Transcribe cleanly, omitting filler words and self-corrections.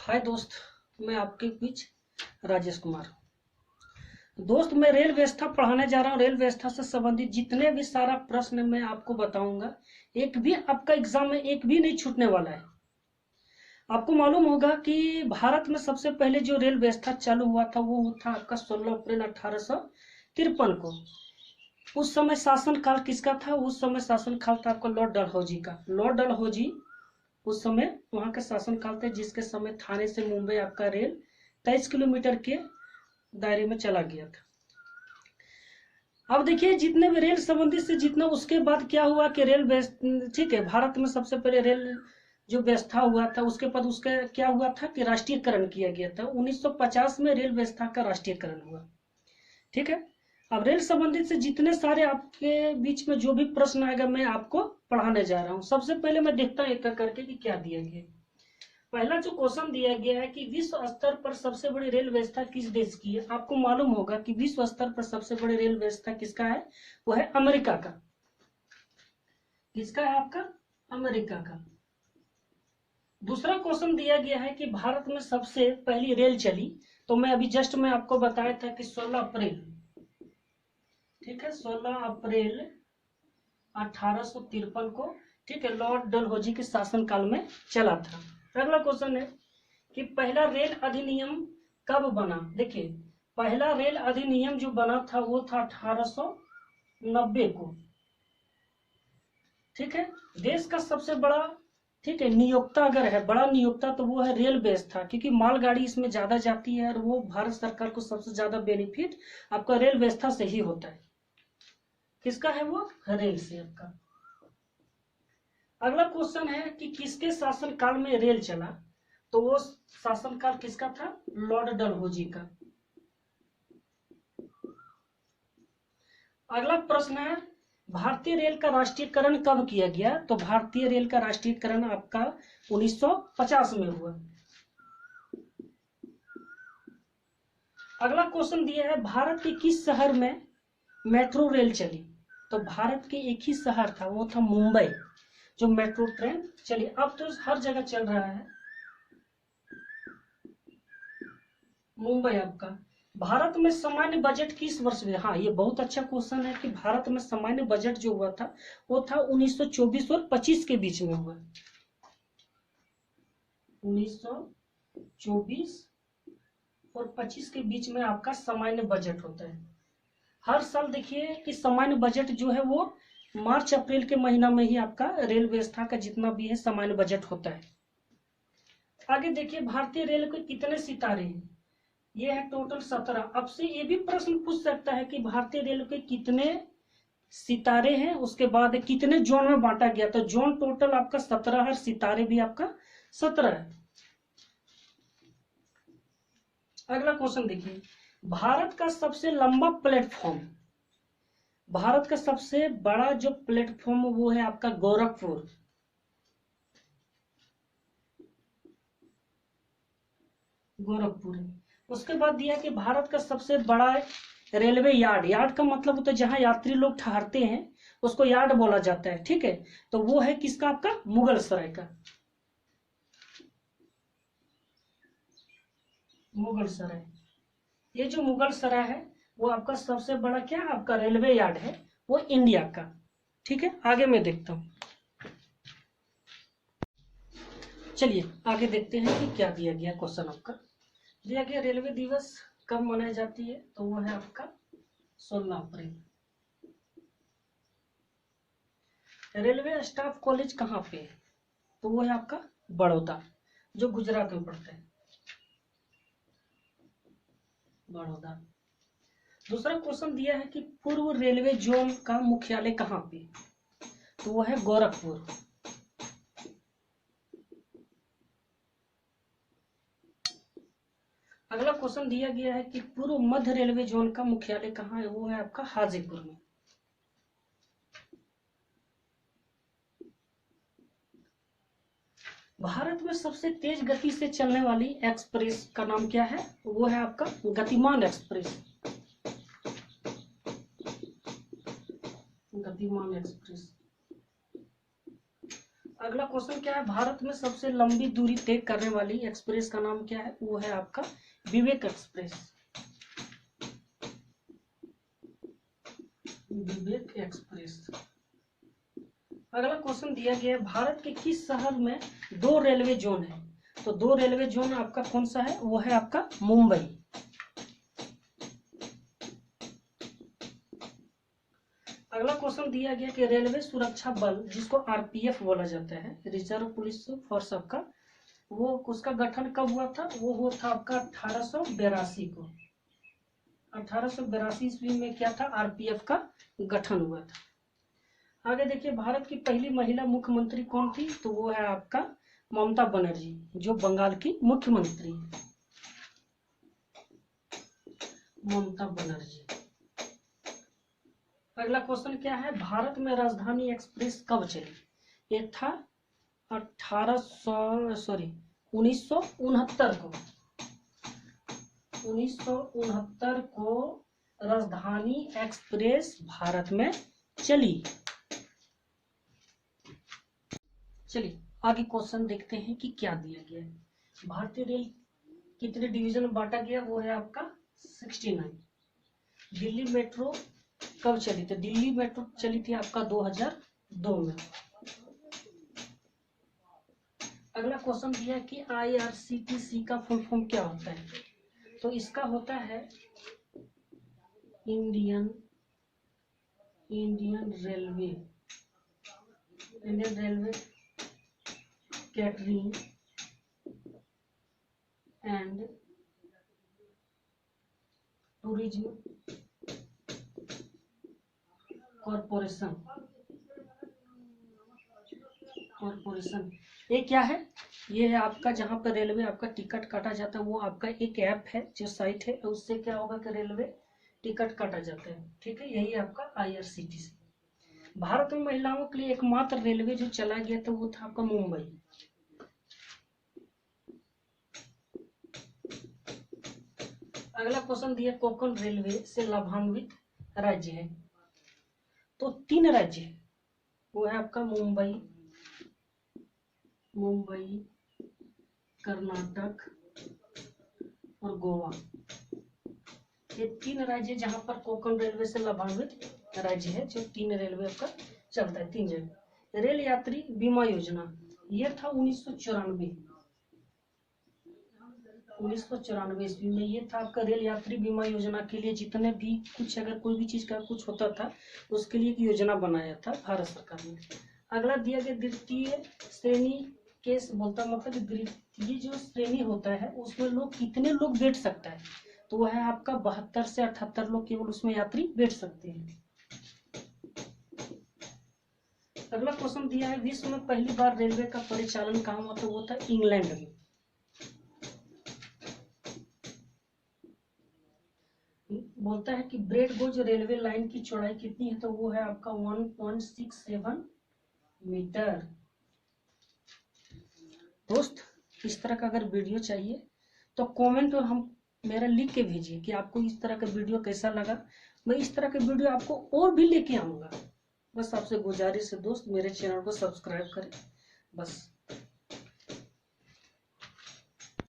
हाय दोस्त, मैं आपके बीच राजेश कुमार। दोस्त, मैं रेल व्यवस्था पढ़ाने जा रहा हूँ। रेल व्यवस्था से संबंधित जितने भी सारा प्रश्न मैं आपको बताऊंगा, एक भी आपका एग्जाम में एक भी नहीं छूटने वाला है। आपको मालूम होगा कि भारत में सबसे पहले जो रेल व्यवस्था चालू हुआ था वो था आपका 16 अप्रैल 1853 को। उस समय शासन काल किसका था? उस समय शासन काल था आपका लॉर्ड डलहौजी का। लॉर्ड डलहौजी उस समय वहां के शासन काल थे, जिसके समय थाने से मुंबई आपका रेल 23 किलोमीटर के दायरे में चला गया था। अब देखिए, जितने भी रेल संबंधित से जितना उसके बाद क्या हुआ कि रेल ठीक है, भारत में सबसे पहले रेल जो व्यवस्था हुआ था उसके बाद उसका क्या हुआ था कि राष्ट्रीयकरण किया गया था। 1950 में रेल व्यवस्था का राष्ट्रीयकरण हुआ। ठीक है, अब रेल संबंधित से जितने सारे आपके बीच में जो भी प्रश्न आएगा मैं आपको पढ़ाने जा रहा हूँ। सबसे पहले मैं देखता हूँ एक एक करके कि क्या दिया गया। पहला जो क्वेश्चन दिया गया है कि विश्व स्तर पर सबसे बड़ी रेल व्यवस्था किस देश की है? आपको मालूम होगा कि विश्व स्तर पर सबसे बड़ी रेल व्यवस्था किसका है? वो है अमेरिका का। किसका है? आपका अमेरिका का। दूसरा क्वेश्चन दिया गया है कि भारत में सबसे पहली रेल चली, तो मैं अभी जस्ट मैं आपको बताया था कि 16 अप्रैल, ठीक है, 16 अप्रैल 1853 को, ठीक है, लॉर्ड डलहौजी के शासन काल में चला था। अगला क्वेश्चन है कि पहला रेल अधिनियम कब बना? देखिए, पहला रेल अधिनियम जो बना था वो था 1890 को। ठीक है, देश का सबसे बड़ा, ठीक है, नियोक्ता अगर है, बड़ा नियोक्ता, तो वो है रेल व्यवस्था, क्योंकि मालगाड़ी इसमें ज्यादा जाती है और वो भारत सरकार को सबसे ज्यादा बेनिफिट आपका रेल व्यवस्था से ही होता है। किसका है? वो रेल से आपका। अगला क्वेश्चन है कि किसके शासन काल में रेल चला? तो वो शासनकाल किसका था? लॉर्ड डलहौजी का। अगला प्रश्न है भारतीय रेल का राष्ट्रीयकरण कब किया गया? तो भारतीय रेल का राष्ट्रीयकरण आपका 1950 में हुआ। अगला क्वेश्चन दिया है भारत के किस शहर में मेट्रो रेल चली? तो भारत के एक ही शहर था, वो था मुंबई, जो मेट्रो ट्रेन चली। अब तो हर जगह चल रहा है मुंबई आपका। भारत में सामान्य बजट किस वर्ष में? हाँ, ये बहुत अच्छा क्वेश्चन है कि भारत में सामान्य बजट जो हुआ था वो था 1924 और 25 के बीच में हुआ। 1924 और 25 के बीच में आपका सामान्य बजट होता है। हर साल देखिए कि सामान्य बजट जो है वो मार्च अप्रैल के महीना में ही आपका रेल व्यवस्था का जितना भी है सामान्य बजट होता है। आगे देखिए, भारतीय रेल के कितने सितारे हैं? ये है टोटल 17। अब से ये भी प्रश्न पूछ सकता है कि भारतीय रेल के कितने सितारे हैं, उसके बाद कितने जोन में बांटा गया। तो जोन टोटल आपका 17 है, सितारे भी आपका 17 है। अगला क्वेश्चन देखिए, भारत का सबसे लंबा प्लेटफॉर्म, भारत का सबसे बड़ा जो प्लेटफॉर्म वो है आपका गोरखपुर। गोरखपुर है। उसके बाद दिया कि भारत का सबसे बड़ा रेलवे यार्ड, यार्ड का मतलब होता है जहां यात्री लोग ठहरते हैं उसको यार्ड बोला जाता है। ठीक है, तो वो है किसका? आपका मुगल सराय का। मुगल सराय, ये जो मुगल सराय है वो आपका सबसे बड़ा क्या है? आपका रेलवे यार्ड है, वो इंडिया का। ठीक है, आगे मैं देखता हूं। चलिए आगे देखते हैं कि क्या दिया गया। क्वेश्चन आपका दिया गया, रेलवे दिवस कब मनाई जाती है? तो वो है आपका 16 अप्रैल। रेलवे स्टाफ कॉलेज कहाँ पे है? तो वो है आपका बड़ौदा, जो गुजरात में पड़ता है, बड़ौदा। दूसरा क्वेश्चन दिया है कि पूर्व रेलवे जोन का मुख्यालय कहाँ पे? तो वो है गोरखपुर। अगला क्वेश्चन दिया गया है कि पूर्व मध्य रेलवे जोन का मुख्यालय कहाँ है? वो है आपका हाजीपुर में। भारत में सबसे तेज गति से चलने वाली एक्सप्रेस का नाम क्या है? वो है आपका गतिमान एक्सप्रेस। गतिमान एक्सप्रेस। अगला क्वेश्चन क्या है, भारत में सबसे लंबी दूरी तय करने वाली एक्सप्रेस का नाम क्या है? वो है आपका विवेक एक्सप्रेस। विवेक एक्सप्रेस। अगला क्वेश्चन दिया गया है, भारत के किस शहर में 2 रेलवे जोन है? तो 2 रेलवे जोन आपका कौन सा है? वो है आपका मुंबई। अगला क्वेश्चन दिया गया कि रेलवे सुरक्षा बल, जिसको आरपीएफ बोला जाता है, रिजर्व पुलिस फोर्स आपका, वो उसका गठन कब हुआ था? वो हुआ था आपका 1882 को। 1882 ईस्वी में क्या था? आरपीएफ का गठन हुआ था। आगे देखिए, भारत की पहली महिला मुख्यमंत्री कौन थी? तो वो है आपका ममता बनर्जी, जो बंगाल की मुख्यमंत्री है, ममता बनर्जी। अगला क्वेश्चन क्या है, भारत में राजधानी एक्सप्रेस कब चली? ये था 1969 को। 1969 को राजधानी एक्सप्रेस भारत में चली। चलिए आगे क्वेश्चन देखते हैं कि क्या दिया गया है। भारतीय रेल कितने डिवीजन में बांटा गया? वो है आपका 69। दिल्ली मेट्रो कब चली थी? दिल्ली मेट्रो चली थी आपका 2002 में। अगला क्वेश्चन दिया कि आईआरसीटीसी का फुल फॉर्म क्या होता है? तो इसका होता है Indian railway catering and tourism corporation. ये क्या है? ये है आपका जहां पर रेलवे आपका टिकट काटा जाता है, वो आपका एक ऐप है, जो साइट है, उससे क्या होगा कि रेलवे टिकट काटा जाता है। ठीक है, यही आपका आईआरसीटीसी। भारत में महिलाओं के लिए एकमात्र रेलवे जो चला गया था वो था आपका मुंबई। अगला क्वेश्चन दिया, कोंकण रेलवे से लाभान्वित राज्य है? तो 3 राज्य है, वो है आपका मुंबई, कर्नाटक और गोवा। ये 3 राज्य जहां पर कोंकण रेलवे से लाभान्वित राज्य है, जो 3 रेलवे आपका चलता है 3 जगह। रेल यात्री बीमा योजना, ये था 1994 ईस्वी में। ये था आपका रेल यात्री बीमा योजना के लिए जितने भी कुछ, अगर कोई भी चीज का कुछ होता था उसके लिए एक योजना बनाया था भारत सरकार ने। अगला दिया गया, द्वितीय श्रेणी के बोलता मतलब ये जो श्रेणी होता है उसमें लोग कितने लोग बैठ सकता है? तो वह है आपका 72 से 78 लोग केवल उसमें यात्री बैठ सकते हैं। अगला क्वेश्चन दिया है, विश्व में पहली बार रेलवे का परिचालन कहाँ हुआ? तो वो था इंग्लैंड में। बोलता है कि ब्रेड गोज रेलवे लाइन की चौड़ाई कितनी है? तो वो है आपका 1.67 मीटर। दोस्त, इस तरह का अगर वीडियो चाहिए तो कमेंट में हम मेरा लिख के भेजिए कि आपको इस तरह का वीडियो कैसा लगा। मैं इस तरह का वीडियो आपको और भी लेके आऊंगा। बस आपसे गुजारिश है दोस्त, मेरे चैनल को सब्सक्राइब करें बस।